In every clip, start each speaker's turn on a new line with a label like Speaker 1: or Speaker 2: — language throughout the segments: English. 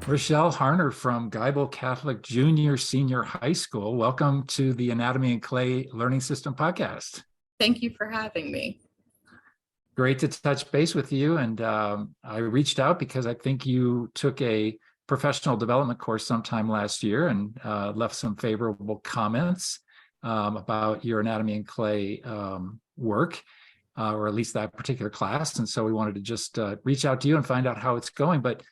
Speaker 1: Rachelle Harner from Geibel Catholic Junior Senior High School. Welcome to the Anatomy and Clay Learning System podcast.
Speaker 2: Thank you for having me.
Speaker 1: Great to touch base with you. And I reached out because I think you took a professional development course sometime last year and left some favorable comments about your Anatomy and Clay work, or at least that particular class. And so we wanted to just reach out to you and find out how it's going. But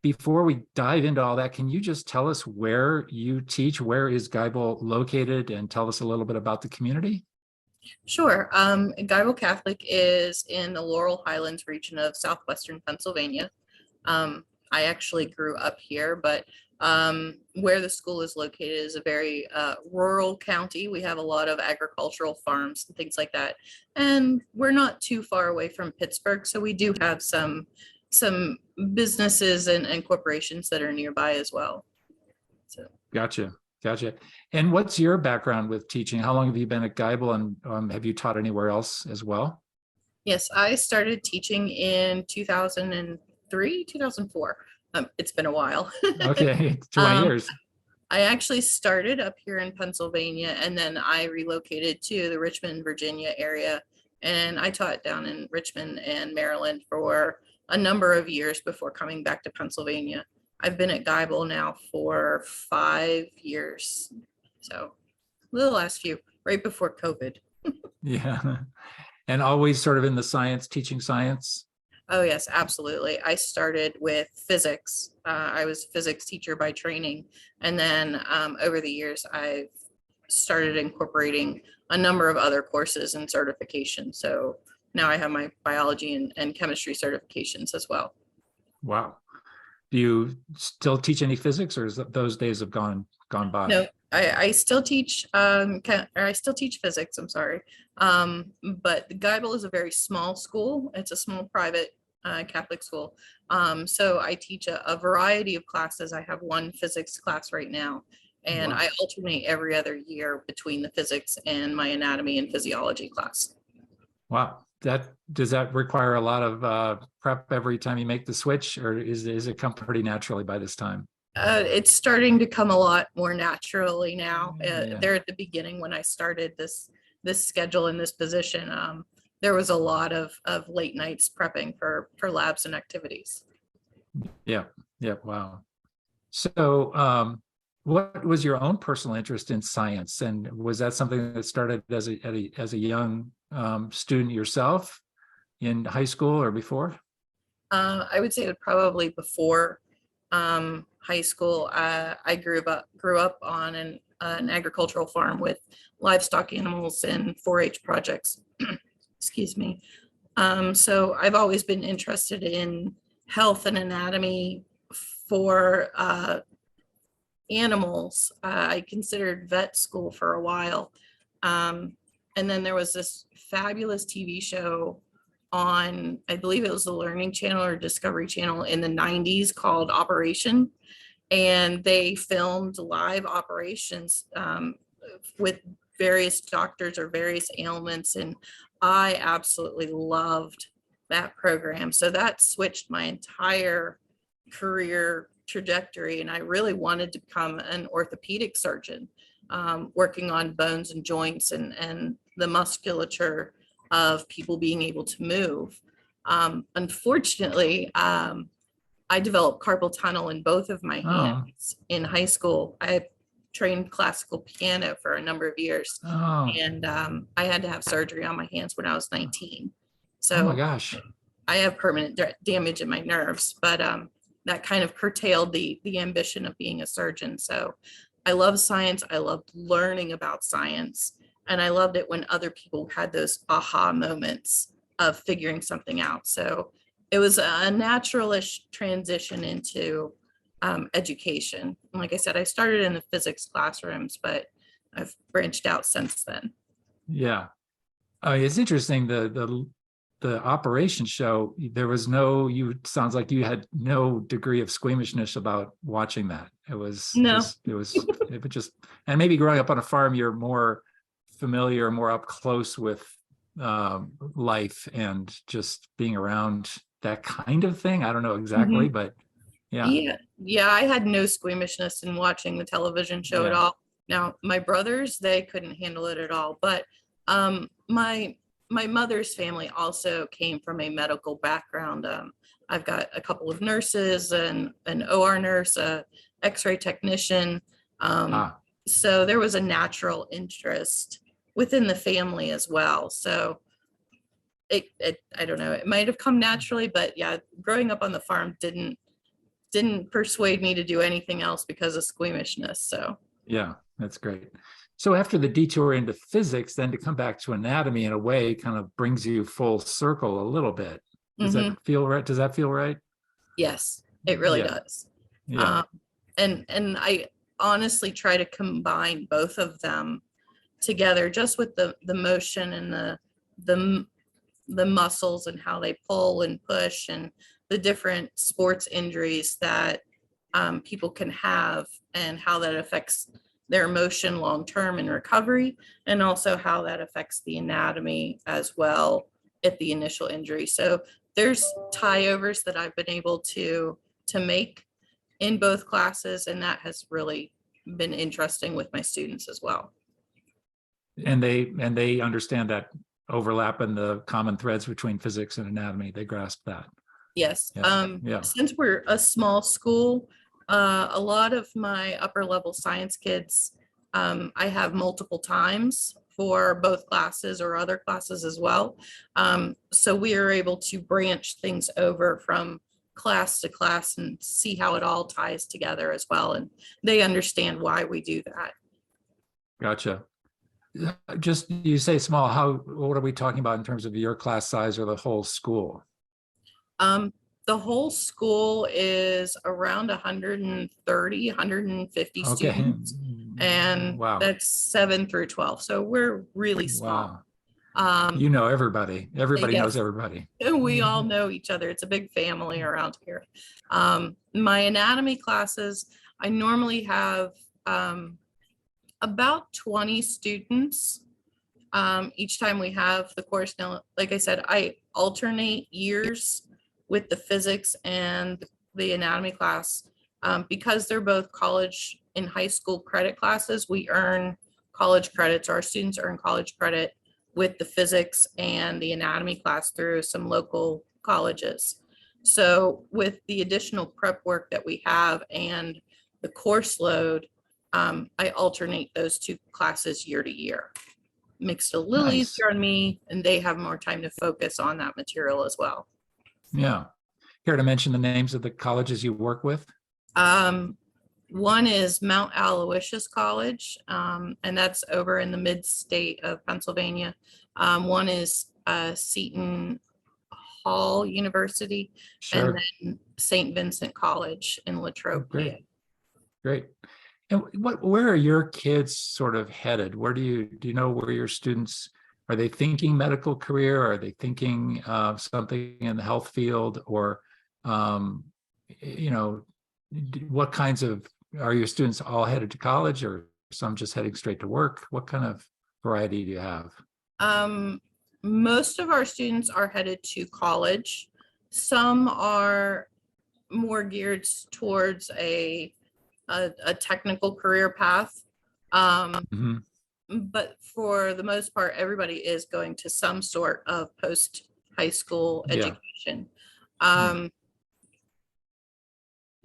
Speaker 1: before we dive into all that, can you just tell us where you teach? Where is Geibel located? And tell us a little bit about the community.
Speaker 2: Sure. Geibel Catholic is in the Laurel Highlands region of southwestern Pennsylvania. I actually grew up here, but where the school is located is a very rural county. We have a lot of agricultural farms and things like that. And we're not too far away from Pittsburgh, so we do have some businesses and corporations that are nearby as well. So
Speaker 1: Gotcha. And what's your background with teaching? How long have you been at Geibel, and have you taught anywhere else as well?
Speaker 2: Yes, I started teaching in 2003, 2004. It's been a while.
Speaker 1: Okay, 20 years.
Speaker 2: I actually started up here in Pennsylvania, and then I relocated to the Richmond, Virginia area, and I taught down in Richmond and Maryland for a number of years before coming back to Pennsylvania. I've been at Geibel now for 5 years. So the last few, right before COVID.
Speaker 1: Yeah. And always sort of in the science, teaching science?
Speaker 2: Oh, yes, absolutely. I started with physics. I was a physics teacher by training. And then over the years, I've started incorporating a number of other courses and certifications. So now I have my biology and chemistry certifications as well.
Speaker 1: Wow. Do you still teach any physics, or is those days have gone by?
Speaker 2: No, I still teach physics, I'm sorry. But the Geibel is a very small school. It's a small private Catholic school. So I teach a variety of classes. I have one physics class right now, and
Speaker 1: Wow.
Speaker 2: I alternate every other year between the physics and my anatomy and physiology class.
Speaker 1: Wow. Does that require a lot of prep every time you make the switch, or is it come pretty naturally by this time?
Speaker 2: It's starting to come a lot more naturally now.
Speaker 1: Yeah.
Speaker 2: There at the beginning when I started this schedule in this position, there was a lot of late nights prepping for labs and activities.
Speaker 1: Yeah. Wow. So what was your own personal interest in science, and was that something that started as a young student yourself in high school or before?
Speaker 2: I would say probably before high school. I grew up on an agricultural farm with livestock animals and 4-H projects. Excuse me. So I've always been interested in health and anatomy for animals. I considered vet school for a while. And then there was this fabulous TV show on, I believe it was the Learning Channel or Discovery Channel in the 90s called Operation. And they filmed live operations with various doctors or various ailments. And I absolutely loved that program. So that switched my entire career trajectory. And I really wanted to become an orthopedic surgeon, working on bones and joints and the musculature of people being able to move. Unfortunately, I developed carpal tunnel in both of my hands in high school. I trained classical piano for a number of years, and I had to have surgery on my hands when I was 19. So
Speaker 1: oh my gosh,
Speaker 2: I have permanent damage in my nerves, but that kind of curtailed the ambition of being a surgeon. So I love science. I loved learning about science. And I loved it when other people had those aha moments of figuring something out. So it was a naturalish transition into education. And like I said, I started in the physics classrooms, but I've branched out since then.
Speaker 1: Yeah. It's interesting. The operation show, there was sounds like you had no degree of squeamishness about watching that. It was just, and maybe growing up on a farm, you're more familiar, more up close with life and just being around that kind of thing. I don't know exactly, but Yeah.
Speaker 2: Yeah, I had no squeamishness in watching the television show at
Speaker 1: Yeah.
Speaker 2: all. Now, my brothers, they couldn't handle it at all, but my mother's family also came from a medical background. I've got a couple of nurses and an OR nurse, a X-ray technician.
Speaker 1: Ah,
Speaker 2: So there was a natural interest within the family as well. So I don't know, it might have come naturally, but yeah, growing up on the farm didn't persuade me to do anything else because of squeamishness. So
Speaker 1: yeah, that's great. So after the detour into physics, then to come back to anatomy in a way kind of brings you full circle a little bit. Does
Speaker 2: mhm,
Speaker 1: that feel right? Does that feel right?
Speaker 2: yes, it really
Speaker 1: Yeah.
Speaker 2: does.
Speaker 1: Yeah.
Speaker 2: Um, and I honestly try to combine both of them together, just with the motion and the the muscles and how they pull and push and the different sports injuries that people can have and how that affects their motion long term in recovery, and also how that affects the anatomy as well at the initial injury. So there's tie overs that I've been able to make in both classes, and that has really been interesting with my students as well.
Speaker 1: And they understand that overlap and the common threads between physics and anatomy. They grasp that.
Speaker 2: Yes.
Speaker 1: Yeah. Yeah.
Speaker 2: Since we're a small school, a lot of my upper level science kids, I have multiple times for both classes or other classes as well. So we are able to branch things over from class to class and see how it all ties together as well. And they understand why we do that.
Speaker 1: Gotcha. Just you say small, what are we talking about in terms of your class size or the whole school?
Speaker 2: The whole school is around 130, 150
Speaker 1: Okay.
Speaker 2: students, and
Speaker 1: Wow.
Speaker 2: that's 7 through 12. So we're really small.
Speaker 1: Wow. You know everybody. Everybody knows
Speaker 2: Yes,
Speaker 1: everybody.
Speaker 2: we all know each other. It's a big family around here. My anatomy classes, I normally have about 20 students each time we have the course. Now, like I said, I alternate years with the physics and the anatomy class. Because they're both college and high school credit classes, we earn college credits. Our students earn college credit with the physics and the anatomy class through some local colleges. So with the additional prep work that we have and the course load, I alternate those two classes year to year. Makes it a little
Speaker 1: Nice.
Speaker 2: easier on me, and they have more time to focus on that material as well.
Speaker 1: Yeah. Care to mention the names of the colleges you work with?
Speaker 2: One is Mount Aloysius College, and that's over in the mid-state of Pennsylvania. One is Seton Hall University,
Speaker 1: Sure.
Speaker 2: and then St. Vincent College in Latrobe.
Speaker 1: Great. Great. And where are your kids sort of headed? Where do you know where your students, are they thinking medical career? Are they thinking something in the health field, or you know, what kinds of, are your students all headed to college, or some just heading straight to work? What kind of variety do you have?
Speaker 2: Most of our students are headed to college. Some are more geared towards a technical career path.
Speaker 1: Mhm.
Speaker 2: But for the most part, everybody is going to some sort of post high school
Speaker 1: Yeah.
Speaker 2: education.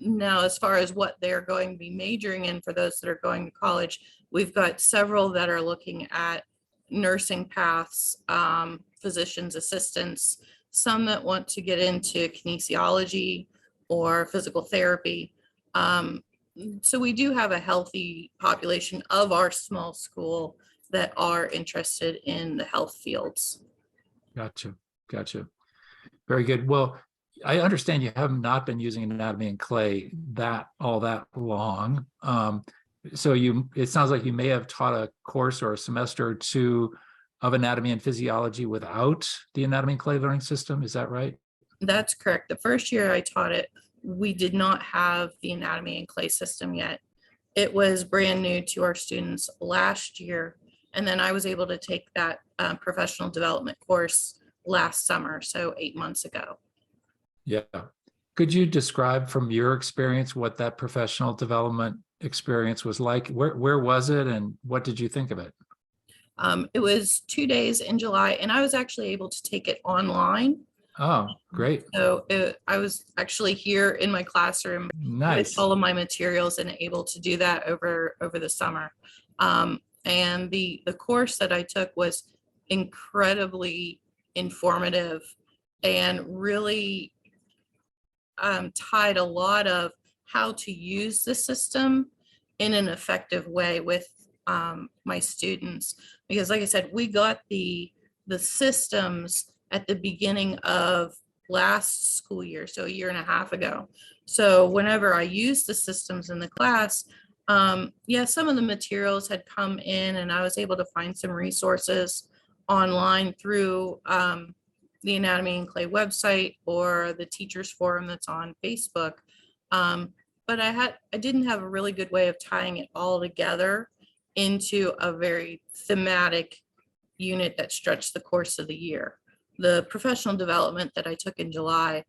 Speaker 2: Now, as far as what they're going to be majoring in for those that are going to college, we've got several that are looking at nursing paths, physician's assistants, some that want to get into kinesiology or physical therapy. So we do have a healthy population of our small school that are interested in the health fields.
Speaker 1: Gotcha. Gotcha. Very good. Well, I understand you have not been using Anatomy and Clay all that long. So it sounds like you may have taught a course or a semester or two of Anatomy and Physiology without the Anatomy and Clay learning system. Is that right?
Speaker 2: That's correct. The first year I taught it, we did not have the Anatomy and Clay system yet. It was brand new to our students last year. And then I was able to take that professional development course last summer, so 8 months ago.
Speaker 1: Yeah. Could you describe from your experience what that professional development experience was like? Where was it and what did you think of it?
Speaker 2: It was 2 days in July, and I was actually able to take it online.
Speaker 1: Oh, great.
Speaker 2: So I was actually here in my classroom with
Speaker 1: Nice.
Speaker 2: all of my materials and able to do that over the summer. And the course that I took was incredibly informative and really tied a lot of how to use the system in an effective way with my students. Because like I said, we got the systems at the beginning of last school year, so a year and a half ago. So whenever I used the systems in the class, yeah, some of the materials had come in and I was able to find some resources online through the Anatomy and Clay website or the teachers forum that's on Facebook. But I didn't have a really good way of tying it all together into a very thematic unit that stretched the course of the year. The professional development that I took in July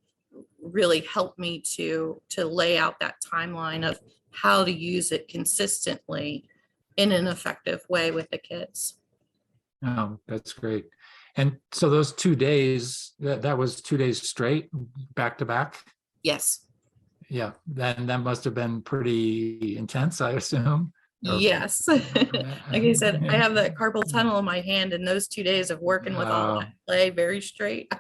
Speaker 2: really helped me to lay out that timeline of how to use it consistently in an effective way with the kids.
Speaker 1: Oh, that's great. And so those 2 days, that was 2 days straight, back to back?
Speaker 2: Yes.
Speaker 1: Yeah, then that must have been pretty intense, I assume.
Speaker 2: Yes. Like I said, I have that carpal tunnel in my hand, and those 2 days of working with all that clay very straight.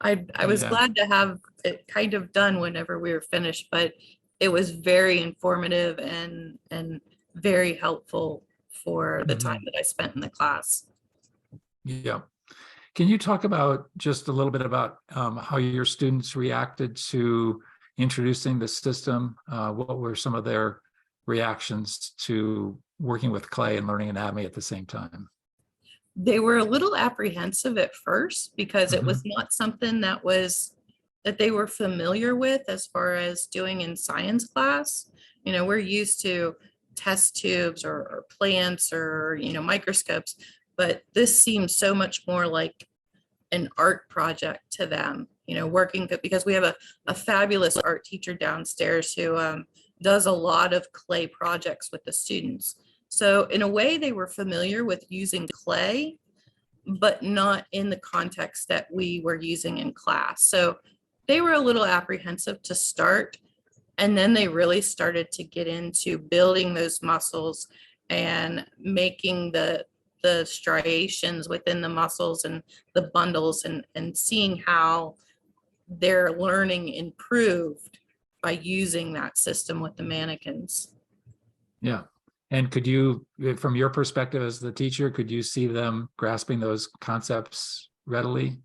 Speaker 2: I was glad to have it kind of done whenever we were finished, but it was very informative and very helpful for the time that I spent in the class.
Speaker 1: Yeah. Can you talk about just a little bit about how your students reacted to introducing the system? What were some of their reactions to working with clay and learning anatomy at the same time?
Speaker 2: They were a little apprehensive at first because it was not something that they were familiar with as far as doing in science class. You know, we're used to test tubes or plants or, you know, microscopes, but this seems so much more like an art project to them, you know, working because we have a fabulous art teacher downstairs who does a lot of clay projects with the students. So in a way, they were familiar with using clay, but not in the context that we were using in class. So they were a little apprehensive to start, and then they really started to get into building those muscles and making the striations within the muscles and the bundles and seeing how their learning improved by using that system with the mannequins.
Speaker 1: Yeah. And could you, from your perspective as the teacher, could you see them grasping those concepts readily?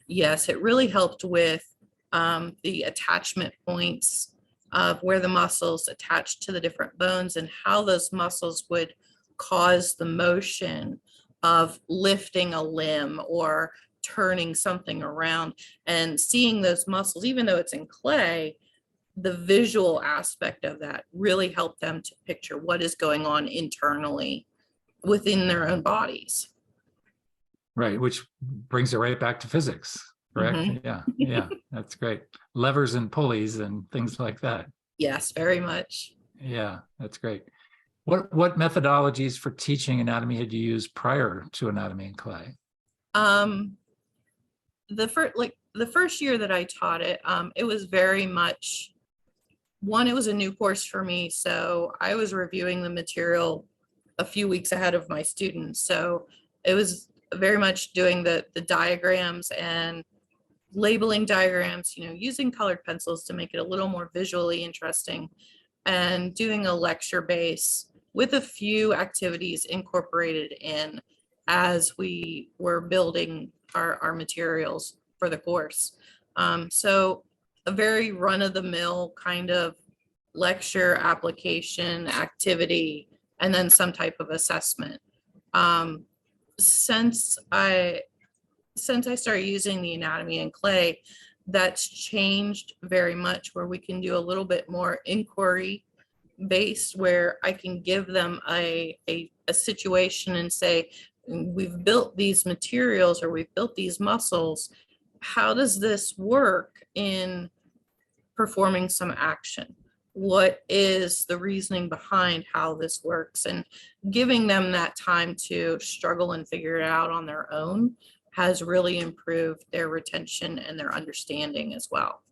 Speaker 2: Yes, it really helped with the attachment points of where the muscles attach to the different bones and how those muscles would cause the motion of lifting a limb or turning something around, and seeing those muscles, even though it's in clay, the visual aspect of that really helped them to picture what is going on internally within their own bodies.
Speaker 1: Right, which brings it right back to physics, correct? Yeah, that's great. Levers and pulleys and things like that.
Speaker 2: Yes, very much.
Speaker 1: Yeah, that's great. What methodologies for teaching anatomy had you used prior to Anatomy and Clay?
Speaker 2: The first year that I taught it, it was very much it was a new course for me, so I was reviewing the material a few weeks ahead of my students. So it was very much doing the diagrams and labeling diagrams, you know, using colored pencils to make it a little more visually interesting, and doing a lecture base with a few activities incorporated in as we were building our materials for the course. So a very run-of-the-mill kind of lecture, application, activity, and then some type of assessment. Since I started using the Anatomy and Clay, that's changed very much, where we can do a little bit more inquiry based, where I can give them a situation and say, we've built these materials or we've built these muscles. How does this work in performing some action. What is the reasoning behind how this works? And giving them that time to struggle and figure it out on their own has really improved their retention and their understanding as well.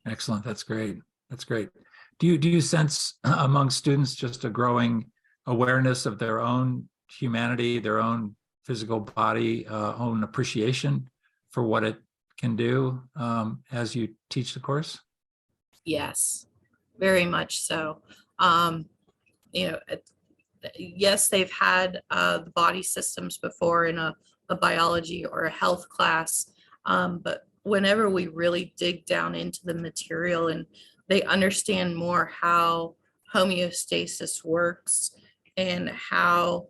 Speaker 1: Excellent. That's great. That's great. Do you sense among students just a growing awareness of their own humanity, their own physical body, own appreciation for what it can do as you teach the course?
Speaker 2: Yes, very much so. Yes, they've had the body systems before in a biology or a health class, but whenever we really dig down into the material and they understand more how homeostasis works and how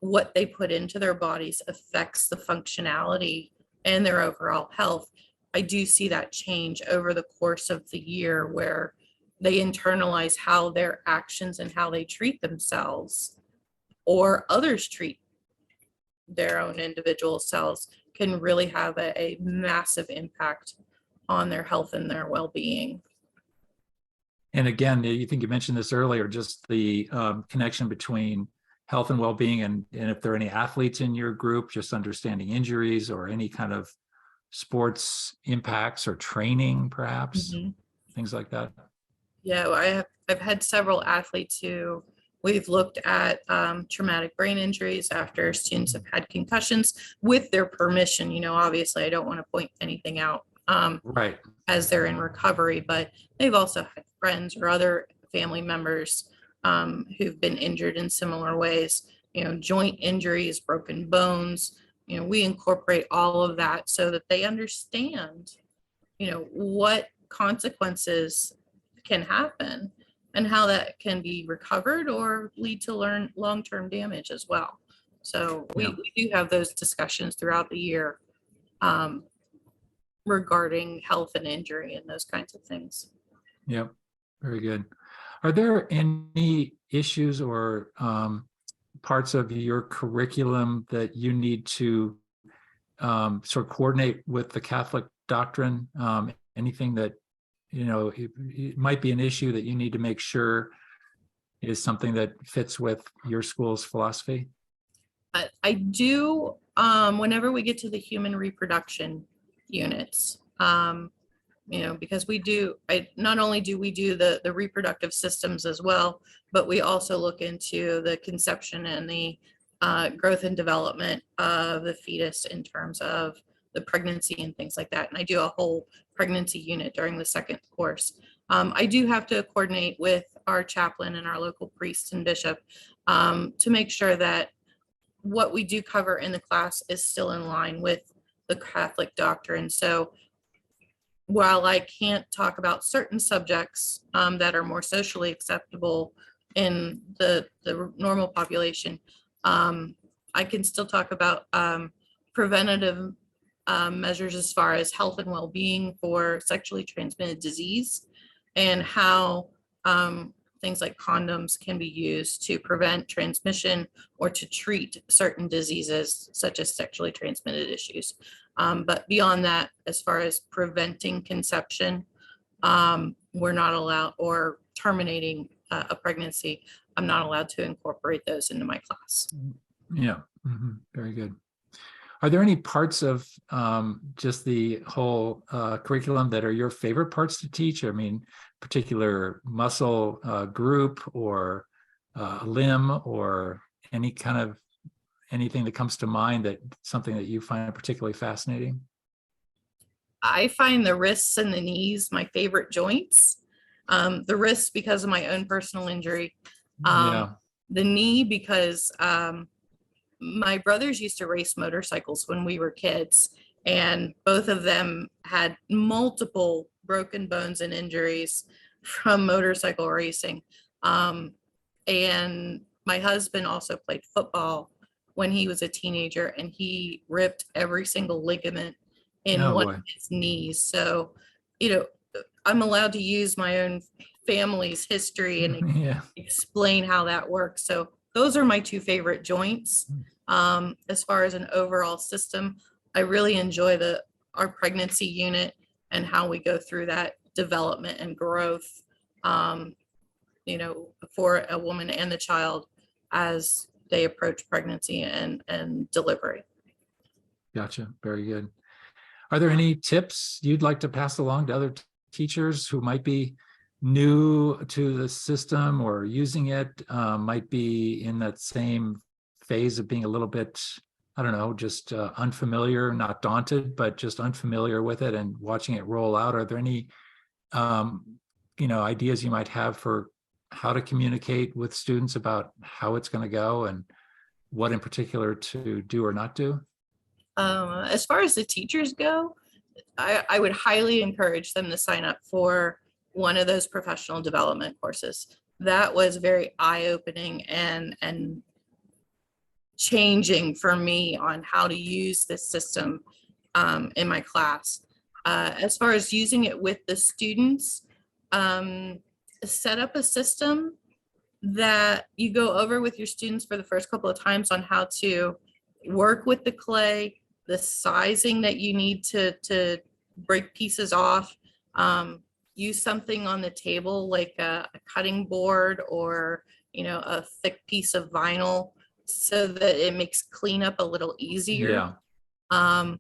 Speaker 2: what they put into their bodies affects the functionality and their overall health, I do see that change over the course of the year where they internalize how their actions and how they treat themselves or others treat their own individual selves can really have a massive impact on their health and their well-being.
Speaker 1: And again, you think you mentioned this earlier, just the connection between health and well-being, and if there are any athletes in your group, just understanding injuries or any kind of sports impacts or training, perhaps, things like that.
Speaker 2: Yeah, I've had several athletes who we've looked at traumatic brain injuries after students have had concussions with their permission. You know, obviously, I don't want to point anything out
Speaker 1: Right.
Speaker 2: as they're in recovery, but they've also had friends or other family members who've been injured in similar ways, you know, joint injuries, broken bones. You know, we incorporate all of that so that they understand, you know, what consequences can happen and how that can be recovered or lead to long-term damage as well. So we do have those discussions throughout the year regarding health and injury and those kinds of things.
Speaker 1: Yep, very good. Are there any issues or parts of your curriculum that you need to sort of coordinate with the Catholic doctrine? Anything that, you know, it might be an issue that you need to make sure is something that fits with your school's philosophy?
Speaker 2: I do, whenever we get to the human reproduction units, you know, because not only do we do the reproductive systems as well, but we also look into the conception and the growth and development of the fetus in terms of the pregnancy and things like that. And I do a whole pregnancy unit during the second course. I do have to coordinate with our chaplain and our local priest and bishop to make sure that what we do cover in the class is still in line with the Catholic doctrine. So while I can't talk about certain subjects that are more socially acceptable in the normal population, I can still talk about preventative measures as far as health and well-being for sexually transmitted disease and how things like condoms can be used to prevent transmission or to treat certain diseases such as sexually transmitted issues. But beyond that, as far as preventing conception, we're not allowed, or terminating a pregnancy, I'm not allowed to incorporate those into my class.
Speaker 1: Yeah, very good. Are there any parts of just the whole curriculum that are your favorite parts to teach? I mean, particular muscle group or limb or any kind of anything that comes to mind, that something that you find particularly fascinating?
Speaker 2: I find the wrists and the knees my favorite joints. The wrists because of my own personal injury. The knee because my brothers used to race motorcycles when we were kids, and both of them had multiple broken bones and injuries from motorcycle racing. And my husband also played football when he was a teenager, and he ripped every single ligament in one of his knees. So, you know, I'm allowed to use my own family's history and explain how that works. So those are my two favorite joints. As far as an overall system, I really enjoy our pregnancy unit and how we go through that development and growth, you know, for a woman and the child as they approach pregnancy and delivery.
Speaker 1: Gotcha. Very good. Are there any tips you'd like to pass along to other teachers who might be new to the system or using it, might be in that same phase of being a little bit, I don't know, just unfamiliar, not daunted, but just unfamiliar with it and watching it roll out? Are there any, you know, ideas you might have for how to communicate with students about how it's going to go and what in particular to do or not do?
Speaker 2: As far as the teachers go, I would highly encourage them to sign up for one of those professional development courses. That was very eye-opening and changing for me on how to use this system in my class. As far as using it with the students, set up a system that you go over with your students for the first couple of times on how to work with the clay, the sizing that you need to break pieces off. Use something on the table like a cutting board or, you know, a thick piece of vinyl so that it makes cleanup a little easier.
Speaker 1: Yeah.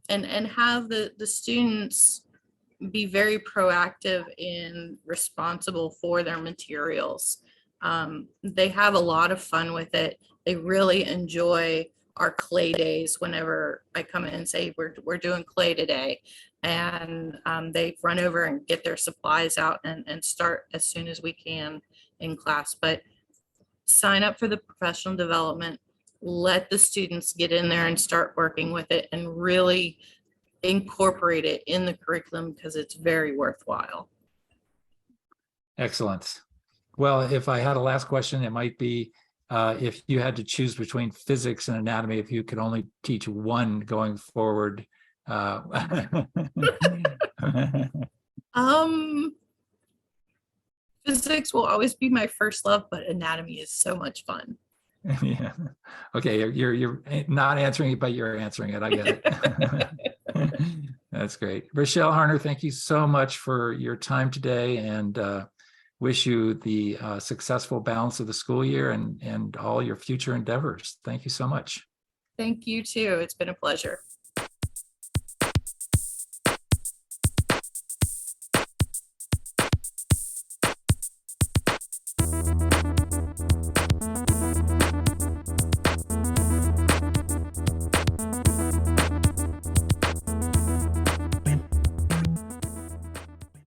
Speaker 2: And have the students be very proactive and responsible for their materials. They have a lot of fun with it. They really enjoy our clay days whenever I come in and say, we're doing clay today. And they run over and get their supplies out and start as soon as we can in class. But sign up for the professional development, let the students get in there and start working with it and really incorporate it in the curriculum because it's very worthwhile.
Speaker 1: Excellent. Well, if I had a last question, it might be if you had to choose between physics and anatomy, if you could only teach one going forward.
Speaker 2: Physics will always be my first love, but anatomy is so much fun.
Speaker 1: Yeah. Okay, you're not answering it, but you're answering it. I get it. That's great. Rachelle Harner, thank you so much for your time today, and wish you the successful balance of the school year and all your future endeavors. Thank you so much.
Speaker 2: Thank you too. It's been a pleasure.